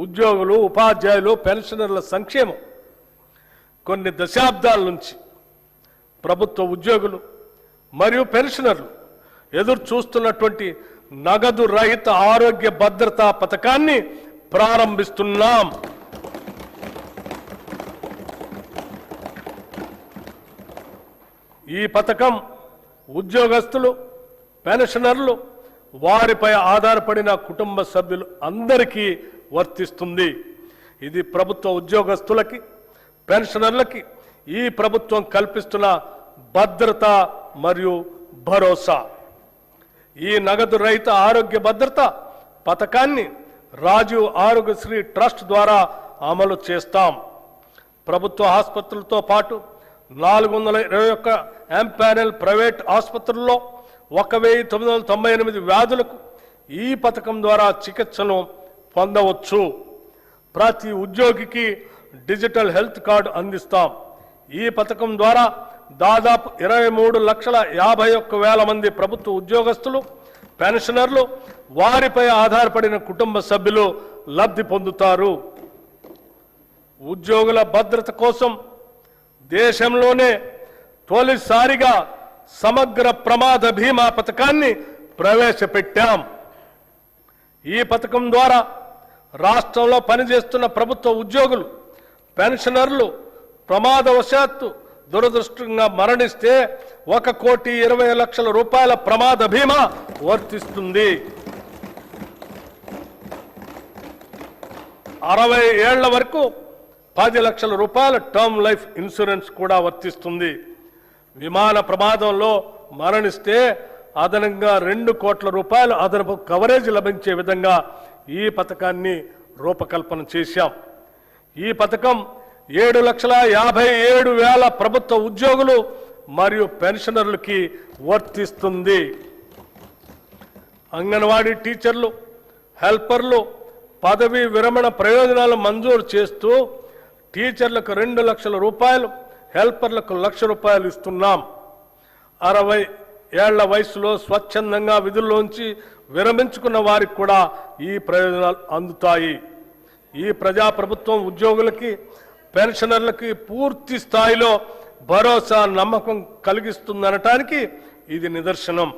ఉద్యోగులు, ఉపాధ్యాయులు, పెన్షనర్ల సంక్షేమం కొన్ని దశాబ్దాల నుంచి ప్రభుత్వ ఉద్యోగులు మరియు పెన్షనర్లు ఎదురు చూస్తున్నటువంటి నగదు రహిత ఆరోగ్య భద్రతా పథకాన్ని ప్రారంభిస్తున్నాం. ఈ పథకం ఉద్యోగస్తులు, పెన్షనర్లు, వారిపై ఆధారపడిన కుటుంబ సభ్యులు అందరికీ వర్తిస్తుంది. ఇది ప్రభుత్వ ఉద్యోగస్తులకి, పెన్షనర్లకి ఈ ప్రభుత్వం కల్పిస్తున్న భద్రత మరియు భరోసా. ఈ నగదు రహిత ఆరోగ్య భద్రత పథకాన్ని రాజీవ్ ఆరోగ్యశ్రీ ట్రస్ట్ ద్వారా అమలు చేస్తాం. ప్రభుత్వ ఆసుపత్రులతో పాటు 421 ఎంపానెల్ ప్రైవేట్ ఆసుపత్రుల్లో 1998 వ్యాధులకు ఈ పథకం ద్వారా చికిత్సను పొందవచ్చు. ప్రతి ఉద్యోగికి డిజిటల్ హెల్త్ కార్డు అందిస్తాం. ఈ పథకం ద్వారా దాదాపు 23,51,000 మంది ప్రభుత్వ ఉద్యోగస్తులు, పెన్షనర్లు, వారిపై ఆధారపడిన కుటుంబ సభ్యులు లబ్ధి పొందుతారు. ఉద్యోగుల భద్రత కోసం దేశంలోనే తొలిసారిగా సమగ్ర ప్రమాద బీమా పథకాన్ని ప్రవేశపెట్టాం. ఈ పథకం ద్వారా రాష్ట్రంలో పనిచేస్తున్న ప్రభుత్వ ఉద్యోగులు, పెన్షనర్లు ప్రమాదవశాత్తు దురదృష్టంగా మరణిస్తే 1,20,00,000 రూపాయల ప్రమాద బీమా వర్తిస్తుంది. 60 ఏళ్ల వరకు 10 లక్షల రూపాయల టర్మ్ లైఫ్ ఇన్సూరెన్స్ కూడా వర్తిస్తుంది. విమాన ప్రమాదంలో మరణిస్తే అదనంగా 2 కోట్ల రూపాయలు అదనపు కవరేజ్ లభించే విధంగా ఈ పథకాన్ని రూపకల్పన చేశాం. ఈ పథకం 7,57,000 ప్రభుత్వ ఉద్యోగులు మరియు పెన్షనర్లకి వర్తిస్తుంది. అంగన్వాడీ టీచర్లు, హెల్పర్లు పదవీ విరమణ ప్రయోజనాలు మంజూరు చేస్తూ టీచర్లకు 2 లక్షల రూపాయలు, హెల్పర్లకు 1,00,000 రూపాయలు ఇస్తున్నాం. 60 ఏళ్ల వయసులో స్వచ్ఛందంగా విధుల్లోంచి విరమించుకున్న వారికి కూడా ఈ ప్రయోజనాలు అందుతాయి. ఈ ప్రజాప్రభుత్వం ఉద్యోగులకి, పెన్షనర్లకి పూర్తి స్థాయిలో భరోసా, నమ్మకం కలిగిస్తుందనటానికి ఇది నిదర్శనం.